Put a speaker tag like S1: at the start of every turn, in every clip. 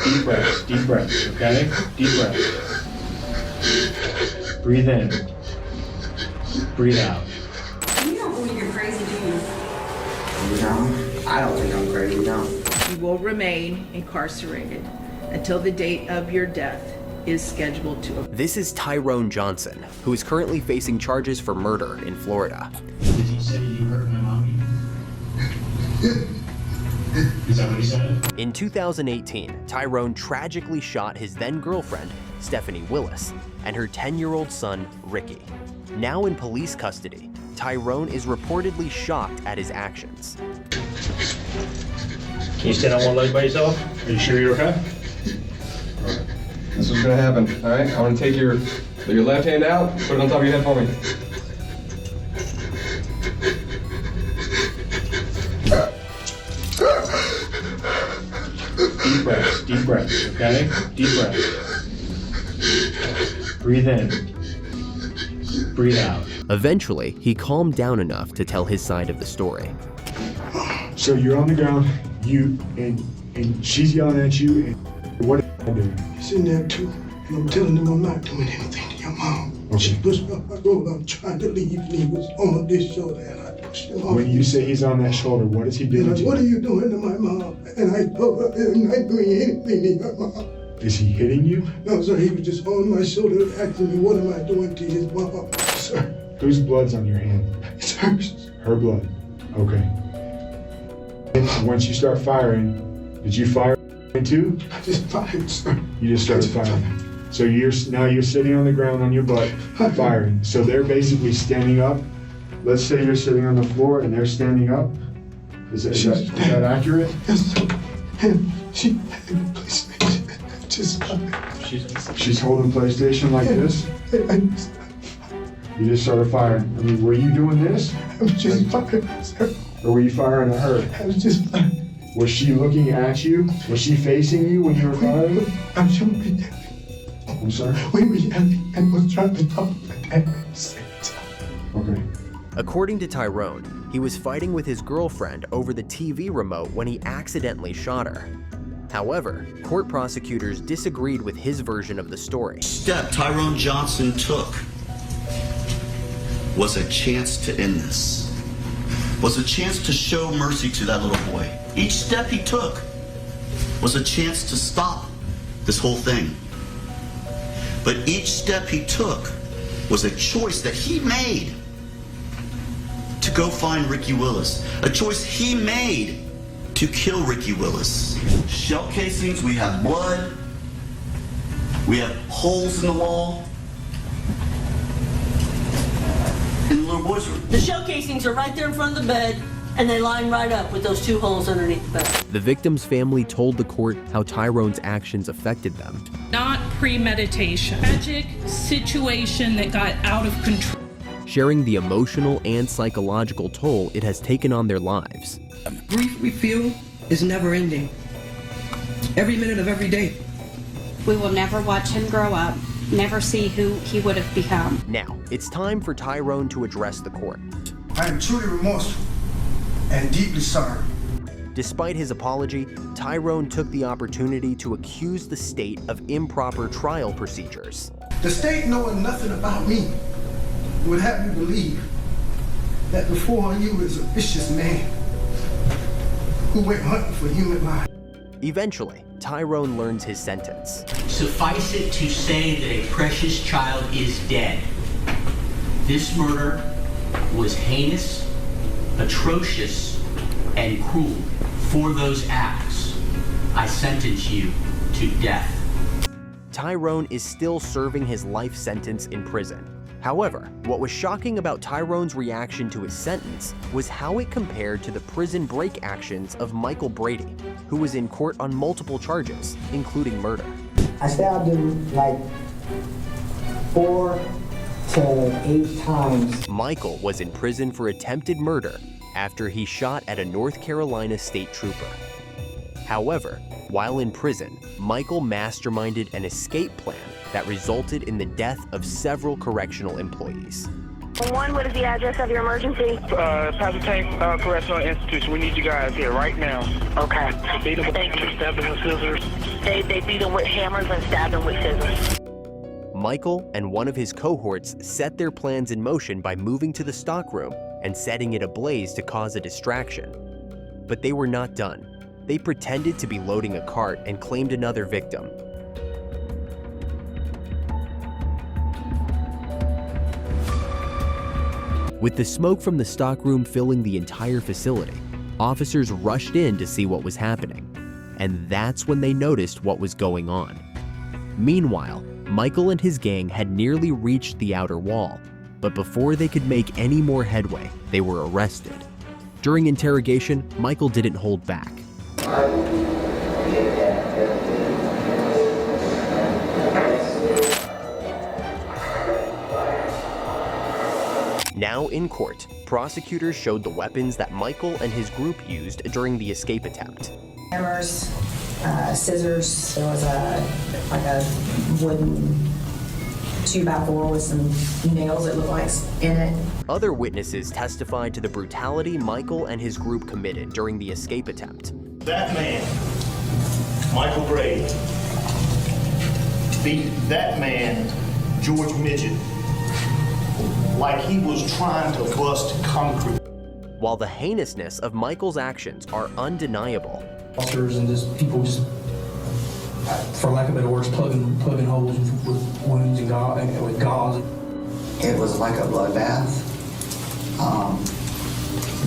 S1: Deep breaths, okay? Deep breaths. Breathe in. Breathe out.
S2: You don't believe you're crazy, do you?
S3: No, I don't think I'm crazy, no.
S4: You will remain incarcerated until the date of your death is scheduled to.
S5: This is Tyrone Johnson, who is currently facing charges for murder in Florida.
S1: Did he say you hurt my mommy? Is that what he said?
S5: In 2018, Tyrone tragically shot his then-girlfriend, Stephanie Willis, and her 10-year-old son, Ricky. Now in police custody, Tyrone is reportedly shocked at his actions.
S1: Can you stand on one leg by yourself? Are you sure you're okay?
S6: This is gonna happen, all right? I wanna take your left hand out, put it on top of your head for me.
S1: Deep breaths, okay? Deep breaths. Breathe in. Breathe out.
S5: Eventually, he calmed down enough to tell his side of the story.
S7: So you're on the ground, and she's yelling at you, and what are you doing?
S8: Sitting there too, and I'm telling them I'm not doing anything to your mom.
S7: Okay.
S8: She pushed me off my road. I'm trying to leave, and he was on this shoulder, and I pushed him off.
S7: When you say he's on that shoulder, what is he doing
S8: like,
S7: to
S8: what
S7: you?
S8: are you doing to my mom? And I told her I'm not doing anything to your mom.
S7: Is he hitting you?
S8: No, sir, he was just on my shoulder asking me, what am I doing to his mom, sir?
S7: Whose blood's on your hand?
S8: It's hers.
S7: Her blood. Okay. And once you start firing, did you fire too?
S8: I just fired, sir.
S7: You just started firing. So you're sitting on the ground on your butt, firing. So they're basically standing up. Let's say you're sitting on the floor and they're standing up. Is that accurate?
S8: Yes, sir. And she had a PlayStation.
S7: She's holding PlayStation like this? You just started firing. I mean, were you doing this?
S8: I was just firing, sir.
S7: Or were you firing at her?
S8: I was just firing.
S7: Was she looking at you? Was she facing you when you were firing?
S8: I'm sure we yelling.
S7: I'm sorry?
S8: We were yelling and was trying to talk at the same time.
S7: Okay.
S5: According to Tyrone, he was fighting with his girlfriend over the TV remote when he accidentally shot her. However, court prosecutors disagreed with his version of the story.
S9: Step Tyrone Johnson took was a chance to end this, was a chance to show mercy to that little boy. Each step he took was a chance to stop this whole thing. But each step he took was a choice that he made to go find Ricky Willis, a choice he made to kill Ricky Willis. Shell casings, we have blood, we have holes in the wall. In the little boy's room.
S10: The shell casings are right there in front of the bed, and they line right up with those two holes underneath the bed.
S5: The victim's family told the court how Tyrone's actions affected them.
S11: Not premeditation. Tragic situation that got out of control.
S5: Sharing the emotional and psychological toll it has taken on their lives.
S12: Grief we feel is never ending. Every minute of every day.
S13: We will never watch him grow up, never see who he would have become.
S5: Now, it's time for Tyrone to address the court.
S8: I am truly remorseful and deeply sorry.
S5: Despite his apology, Tyrone took the opportunity to accuse the state of improper trial procedures.
S8: The state, knowing nothing about me, would have you believe that before you is a vicious man who went hunting for human life.
S5: Eventually, Tyrone learns his sentence.
S14: Suffice it to say that a precious child is dead. This murder was heinous, atrocious, and cruel. For those acts, I sentence you to death.
S5: Tyrone is still serving his life sentence in prison. However, what was shocking about Tyrone's reaction to his sentence was how it compared to the prison break actions of Michael Brady, who was in court on multiple charges, including murder.
S3: I stabbed him like 4 to 8 times.
S5: Michael was in prison for attempted murder after he shot at a North Carolina state trooper. However, while in prison, Michael masterminded an escape plan that resulted in the death of several correctional employees.
S15: One, what is the address of your emergency?
S16: Pastor Correctional Institution. We need you guys here right now.
S15: Okay.
S16: Beat them with hammers, stab them with scissors.
S15: They beat them with hammers and stab them with scissors.
S5: Michael and one of his cohorts set their plans in motion by moving to the stockroom and setting it ablaze to cause a distraction. But they were not done. They pretended to be loading a cart and claimed another victim. With the smoke from the stockroom filling the entire facility, officers rushed in to see what was happening. And that's when they noticed what was going on. Meanwhile, Michael and his gang had nearly reached the outer wall, but before they could make any more headway, they were arrested. During interrogation, Michael didn't hold back. Now in court, prosecutors showed the weapons that Michael and his group used during the escape attempt.
S2: Hammers, scissors. There was a wooden 2x4 with some nails, it looked like, in it.
S5: Other witnesses testified to the brutality Michael and his group committed during the escape attempt.
S17: That man, Michael Brady, beat that man, George Midget, like he was trying to bust concrete.
S5: While the heinousness of Michael's actions are undeniable,
S12: officers and just people just, for lack of better words, plugging holes with wounds and with gauze.
S3: It was like a bloodbath.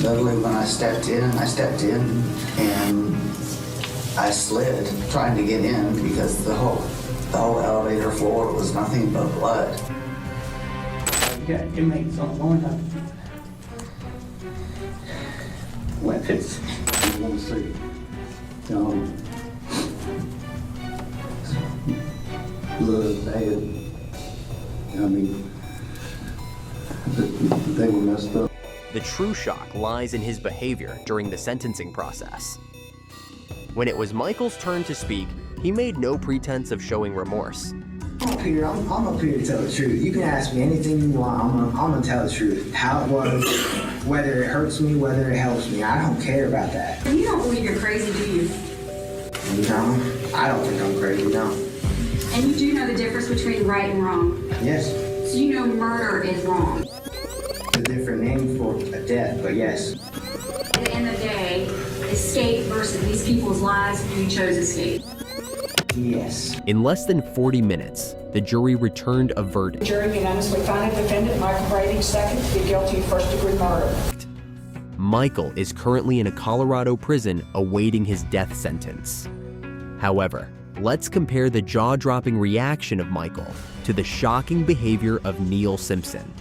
S3: Literally when I stepped in and I slid trying to get in because the whole elevator floor was nothing but blood.
S12: Yeah, inmates on one time.
S17: Weapons. You want to see? Blood, bad. I mean, they were messed up.
S5: the true shock lies in his behavior during the sentencing process. When it was Michael's turn to speak, he made no pretense of showing remorse.
S3: I'm up here to tell the truth. You can ask me anything you want. I'm gonna tell the truth. How it was, whether it hurts me, whether it helps me. I don't care about that.
S2: You don't believe you're crazy, do you?
S3: No, I don't think I'm crazy, no.
S2: And you do know the difference between right and wrong?
S3: Yes.
S2: So you know murder is wrong?
S3: It's a different name for a death, but yes.
S2: At the end of the day, escape versus these people's lives, you chose escape.
S3: Yes.
S5: In less than 40 minutes, the jury returned a verdict.
S18: The jury unanimously found the defendant, Michael Brady, second, to be guilty of first-degree murder.
S5: Michael is currently in a Colorado prison awaiting his death sentence. However, let's compare the jaw-dropping reaction of Michael to the shocking behavior of Neil Simpson,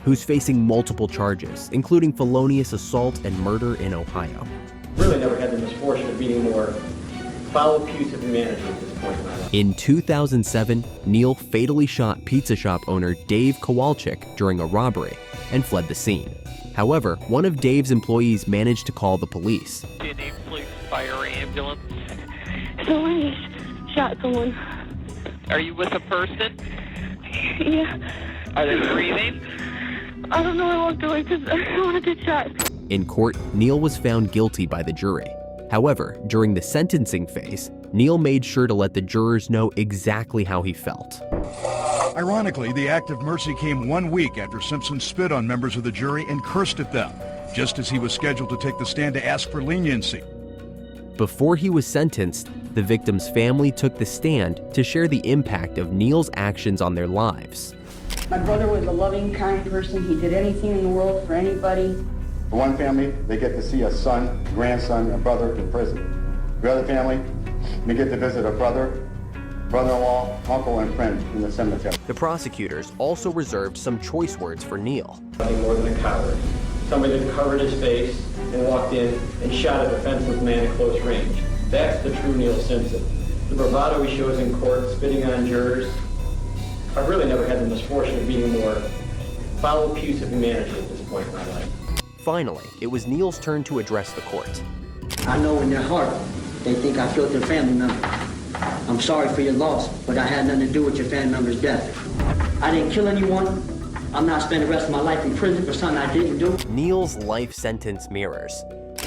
S5: who's facing multiple charges, including felonious assault and murder in Ohio.
S19: Really never had the misfortune of meeting more foul, abusive humanity at this point in my life.
S5: In 2007, Neil fatally shot pizza shop owner Dave Kowalczyk during a robbery and fled the scene. However, one of Dave's employees managed to call the police.
S20: Do you need police, fire, ambulance?
S15: Someone just shot someone.
S20: Are you with a person?
S15: Yeah.
S20: Are they breathing?
S15: I don't know. I walked away because I don't want to get shot.
S5: In court, Neil was found guilty by the jury. However, during the sentencing phase, Neil made sure to let the jurors know exactly how he felt.
S21: Ironically, the act of mercy came 1 week after Simpson spit on members of the jury and cursed at them, just as he was scheduled to take the stand to ask for leniency.
S5: Before he was sentenced, the victim's family took the stand to share the impact of Neil's actions on their lives.
S18: My brother was a loving, kind person. He did anything in the world for anybody.
S22: For one family, they get to see a son, grandson, a brother in prison. The other family, they get to visit a brother, brother-in-law, uncle, and friend in the cemetery.
S5: The prosecutors also reserved some choice words for Neil.
S19: Nothing more than a coward. Somebody that covered his face and walked in and shot a defenseless man at close range. That's the true Neil Simpson. The bravado he shows in court, spitting on jurors. I've really never had the misfortune of being more foul, abusive humanity at this point in my life.
S5: Finally, it was Neil's turn to address the court.
S10: I know in their heart they think I killed their family member. I'm sorry for your loss, but I had nothing to do with your family member's death. I didn't kill anyone. I'm not spending the rest of my life in prison for something I didn't do.
S5: Neil's life sentence mirrors.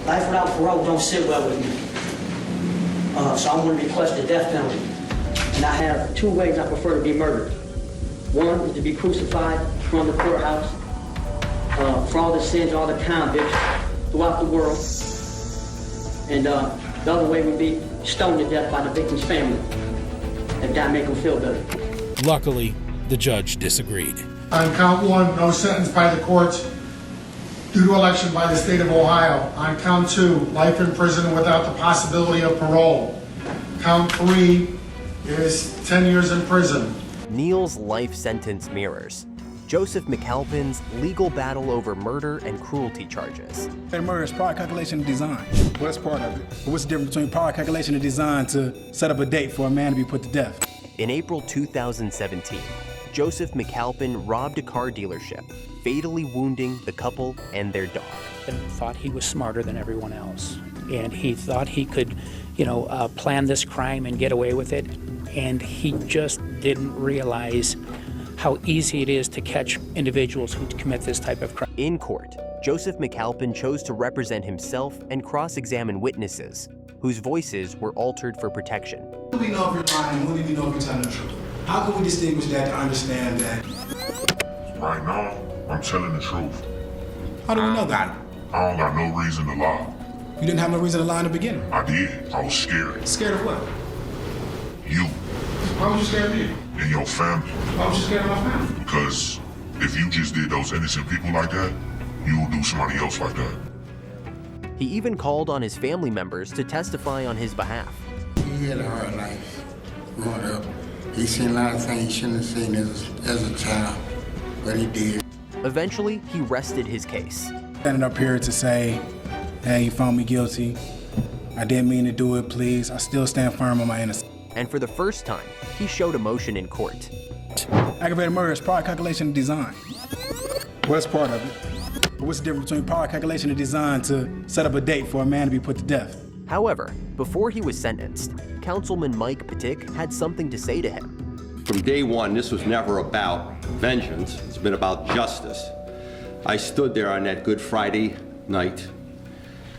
S10: Life without parole don't sit well with me. So I'm going to request the death penalty. And I have two ways I prefer to be murdered. One is to be crucified from the courthouse for all the sins, all the convicts throughout the world. And the other way would be stoned to death by the victim's family, if that make them feel better.
S4: Luckily, the judge disagreed.
S8: On count one, no sentence by the courts due to election by the state of Ohio. On count two, life in prison without the possibility of parole. Count three is 10 years in prison.
S5: Neil's life sentence mirrors Joseph McAlpin's legal battle over murder and cruelty charges.
S12: Murder is power calculation and design. Well, that's part of it. But what's the difference between power calculation and design to set up a date for a man to be put to death?
S5: In April 2017, Joseph McAlpin robbed a car dealership, fatally wounding the couple and their dog.
S6: And thought he was smarter than everyone else. And he thought he could, plan this crime and get away with it. And he just didn't realize how easy it is to catch individuals who commit this type of crime.
S5: In court, Joseph McAlpin chose to represent himself and cross-examine witnesses whose voices were altered for protection.
S12: When do we know if you're lying? When do we know if you're telling the truth? How can we distinguish that to understand that?
S23: Right now, I'm telling the truth.
S12: How do we know that?
S23: I don't got no reason to lie.
S12: You didn't have no reason to lie in the beginning.
S23: I did. I was scared.
S12: Scared of what?
S23: You.
S12: Why was you scared of me?
S23: And your family.
S12: Why was you scared of my family?
S23: Because if you just did those innocent people like that, you will do somebody else like that.
S5: He even called on his family members to testify on his behalf.
S24: He had a hard life growing up. He seen a lot of things he shouldn't have seen as a child, but he did.
S5: Eventually, he rested his case.
S12: Standing up here to say, hey, you found me guilty. I didn't mean to do it, please. I still stand firm on my innocence.
S5: And for the first time, he showed emotion in court.
S12: Aggravated murder is power calculation and design. Well, that's part of it. But what's the difference between power calculation and design to set up a date for a man to be put to death?
S5: However, before he was sentenced, Councilman Mike Patik had something to say to him.
S25: From day one, this was never about vengeance. It's been about justice. I stood there on that Good Friday night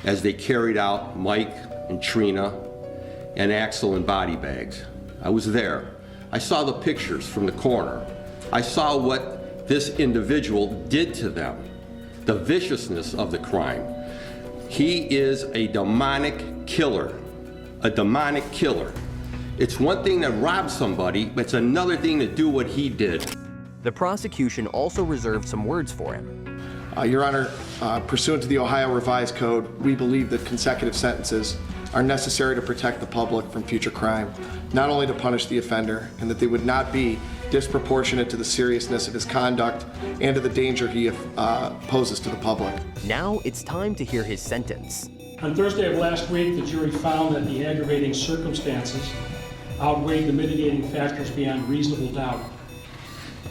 S25: as they carried out Mike and Trina and Axel in body bags. I was there. I saw the pictures from the corner. I saw what this individual did to them, the viciousness of the crime. He is a demonic killer, a demonic killer. It's one thing to rob somebody, but it's another thing to do what he did.
S5: The prosecution also reserved some words for him.
S26: Your Honor, pursuant to the Ohio Revised Code, we believe that consecutive sentences are necessary to protect the public from future crime, not only to punish the offender, and that they would not be disproportionate to the seriousness of his conduct and to the danger he poses to the public.
S5: Now it's time to hear his sentence.
S27: On Thursday of last week, the jury found that the aggravating circumstances outweighed the mitigating factors beyond reasonable doubt,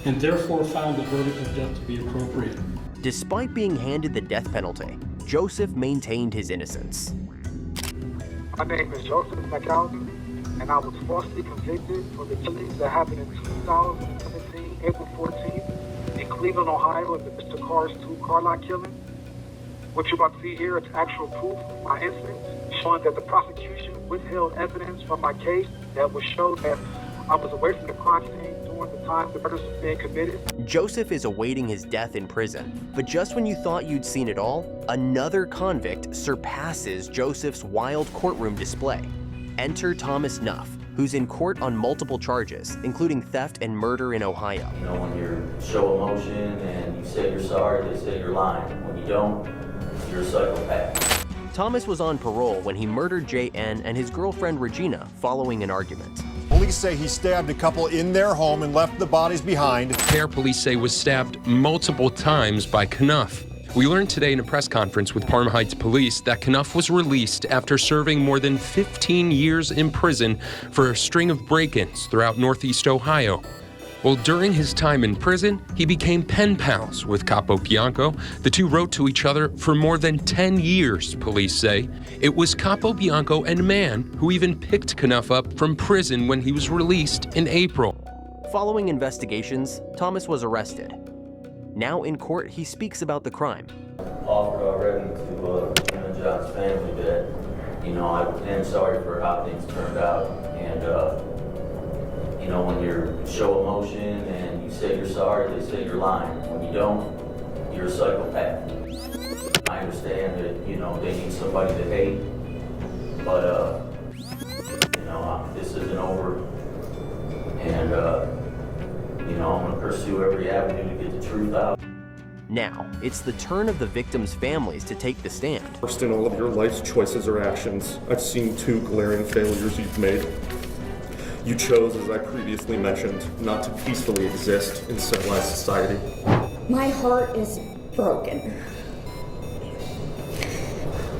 S27: and therefore found the verdict of death to be appropriate.
S5: Despite being handed the death penalty, Joseph maintained his innocence.
S28: My name is Joseph McAlpin, and I was falsely convicted for the killings that happened in 2017, April 14th, in Cleveland, Ohio, in the Mr. Carr's 2 car lot killing. What you're about to see here is actual proof of my innocence, showing that the prosecution withheld evidence from my case that would show that I was away from the crime scene during the time the murders was being committed.
S5: Joseph is awaiting his death in prison, but just when you thought you'd seen it all, another convict surpasses Joseph's wild courtroom display. Enter Thomas Knuff, who's in court on multiple charges, including theft and murder in Ohio.
S29: You know, when you show emotion and you say you're sorry, they say you're lying. When you don't, you're a psychopath.
S5: Thomas was on parole when he murdered J.N. and his girlfriend Regina following an argument.
S30: Police say he stabbed a couple in their home and left the bodies behind.
S4: Pair police say was stabbed multiple times by Knuff. We learned today in a press conference with Parma Heights Police that Knuff was released after serving more than 15 years in prison for a string of break-ins throughout Northeast Ohio. Well, during his time in prison, he became pen pals with Capo Bianco. The two wrote to each other for more than 10 years, police say. It was Capo Bianco and Mann who even picked Knuff up from prison when he was released in April.
S5: Following investigations, Thomas was arrested. Now in court, he speaks about the crime.
S29: Offered already to John's family that, you know, I am sorry for how things turned out. And, you know, when you show emotion and you say you're sorry, they say you're lying. When you don't, you're a psychopath. I understand that, you know, they need somebody to hate, but, you know, this isn't over. And, you know, I'm gonna pursue every avenue to get the truth out.
S5: Now, it's the turn of the victims' families to take the stand.
S1: First in all of your life's choices or actions, I've seen two glaring failures you've made. You chose, as I previously mentioned, not to peacefully exist in civilized society.
S2: My heart is broken.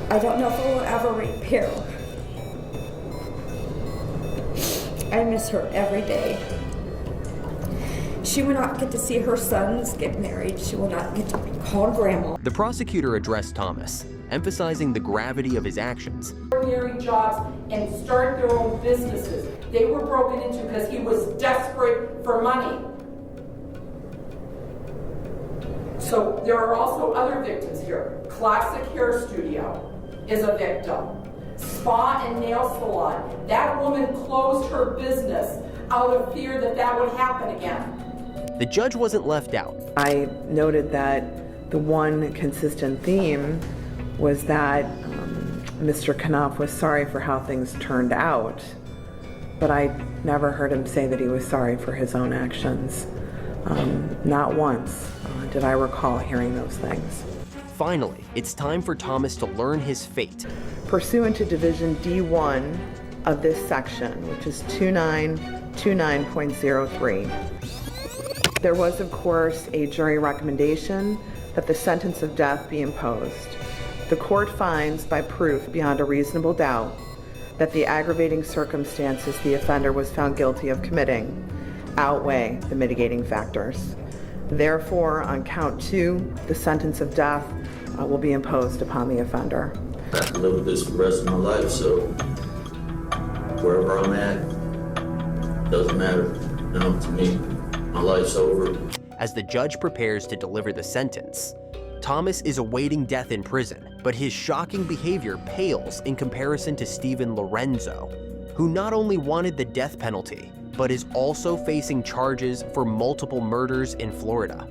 S2: I don't know if it will ever repair. I miss her every day. She will not get to see her sons get married. She will not get to be called grandma.
S5: The prosecutor addressed Thomas, emphasizing the gravity of his actions.
S18: Ordinary jobs and start their own businesses. They were broken into because he was desperate for money. So there are also other victims here. Classic Hair Studio is a victim. Spa and nail salon. That woman closed her business out of fear that that would happen again.
S5: The judge wasn't left out.
S3: I noted that the one consistent theme was that Mr. Knuff was sorry for how things turned out, but I never heard him say that he was sorry for his own actions. Not once did I recall hearing those things.
S5: Finally, it's time for Thomas to learn his fate.
S3: Pursuant to Division D1 of this section, which is 2929.03, there was, of course, a jury recommendation that the sentence of death be imposed. The court finds by proof beyond a reasonable doubt that the aggravating circumstances the offender was found guilty of committing outweigh the mitigating factors. Therefore, on count 2, the sentence of death will be imposed upon the offender.
S29: I have to live with this for the rest of my life, so wherever I'm at, doesn't matter. To me, my life's over.
S5: As the judge prepares to deliver the sentence, Thomas is awaiting death in prison, but his shocking behavior pales in comparison to Stephen Lorenzo, who not only wanted the death penalty, but is also facing charges for multiple murders in Florida.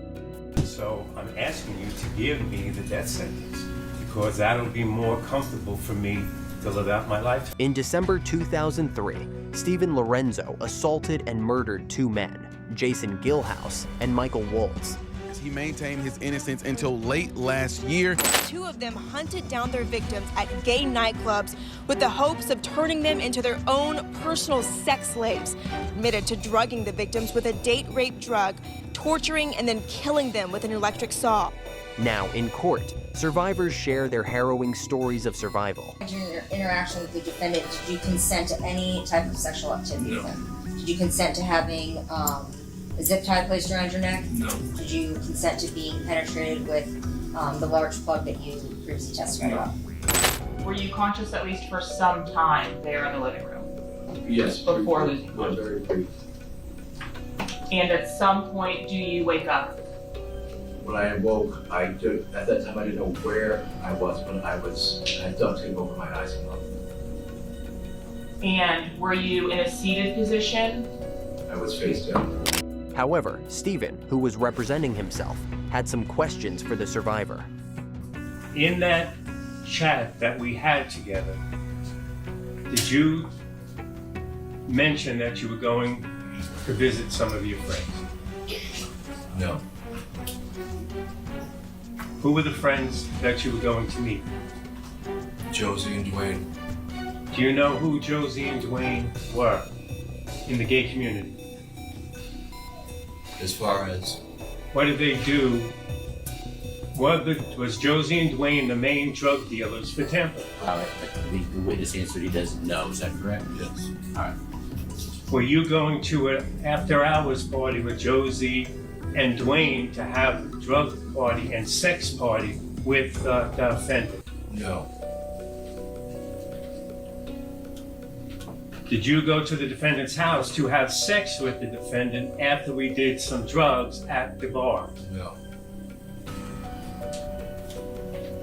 S7: So I'm asking you to give me the death sentence because that'll be more comfortable for me to live out my life.
S5: In December 2003, Stephen Lorenzo assaulted and murdered 2 men, Jason Gilhouse and Michael Woltz.
S9: He maintained his innocence until late last year.
S11: 2 of them hunted down their victims at gay nightclubs with the hopes of turning them into their own personal sex slaves, admitted to drugging the victims with a date rape drug, torturing and then killing them with an electric saw.
S5: Now in court, survivors share their harrowing stories of survival.
S13: In your interaction with the defendant, did you consent to any type of sexual activity with him? Did you consent to having a zip tie placed around your neck?
S7: No.
S13: Did you consent to being penetrated with the large plug that you previously testified about?
S14: Were you conscious at least for some time there in the living room?
S7: Yes.
S14: Before losing
S7: consciousness. Very brief.
S14: And at some point, do you wake up?
S7: When I awoke, at that time I didn't know where I was, but I had ducting over my eyes and mouth.
S14: And were you in a seated position?
S7: I was face down.
S5: However, Stephen, who was representing himself, had some questions for the survivor.
S7: In that chat that we had together, did you mention that you were going to visit some of your friends? No. Who were the friends that you were going to meet? Josie and Dwayne. Do you know who Josie and Dwayne were in the gay community? As far as? What did they do? Was Josie and Dwayne the main drug dealers for Tampa?
S16: The witness answered he doesn't know. Is that correct?
S7: Yes.
S16: All right.
S7: Were you going to an after-hours party with Josie and Dwayne to have a drug party and sex party with the offender? No. Did you go to the defendant's house to have sex with the defendant after we did some drugs at the bar? No.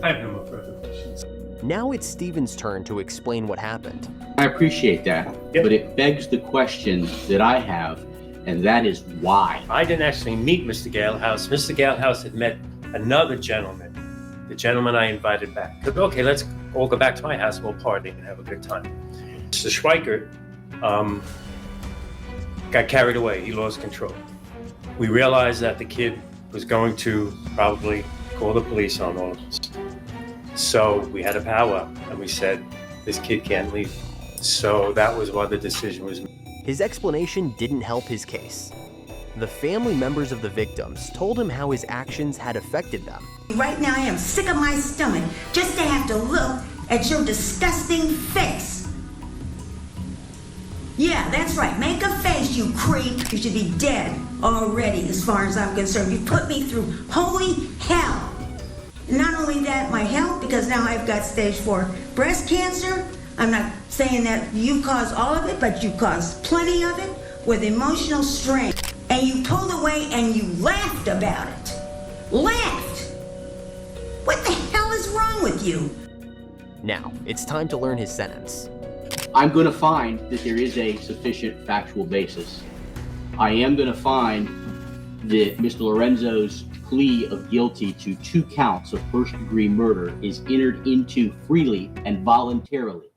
S7: I have no more further questions.
S5: Now it's Stephen's turn to explain what happened.
S16: I appreciate that, but it begs the question that I have, and that is why.
S7: I didn't actually meet Mr. Galehouse. Mr. Galehouse had met another gentleman, the gentleman I invited back. Okay, let's all go back to my house and we'll party and have a good time. Mr. Schweikert got carried away. He lost control. We realized that the kid was going to probably call the police on all of us. So we had a powwow and we said, this kid can't leave. So that was why the decision was made.
S5: His explanation didn't help his case. The family members of the victims told him how his actions had affected them.
S6: Right now I am sick of my stomach just to have to look at your disgusting face. Yeah, that's right. Make a face, you creep. You should be dead already, as far as I'm concerned. You put me through holy hell. Not only that, my health, because now I've got stage 4 breast cancer. I'm not saying that you caused all of it, but you caused plenty of it with emotional strain. And you pulled away and you laughed about it. Laughed! What the hell is wrong with you?
S5: Now, it's time to learn his sentence.
S16: I'm going to find that there is a sufficient factual basis. I am going to find that Mr. Lorenzo's plea of guilty to 2 counts of first-degree murder is entered into freely and voluntarily.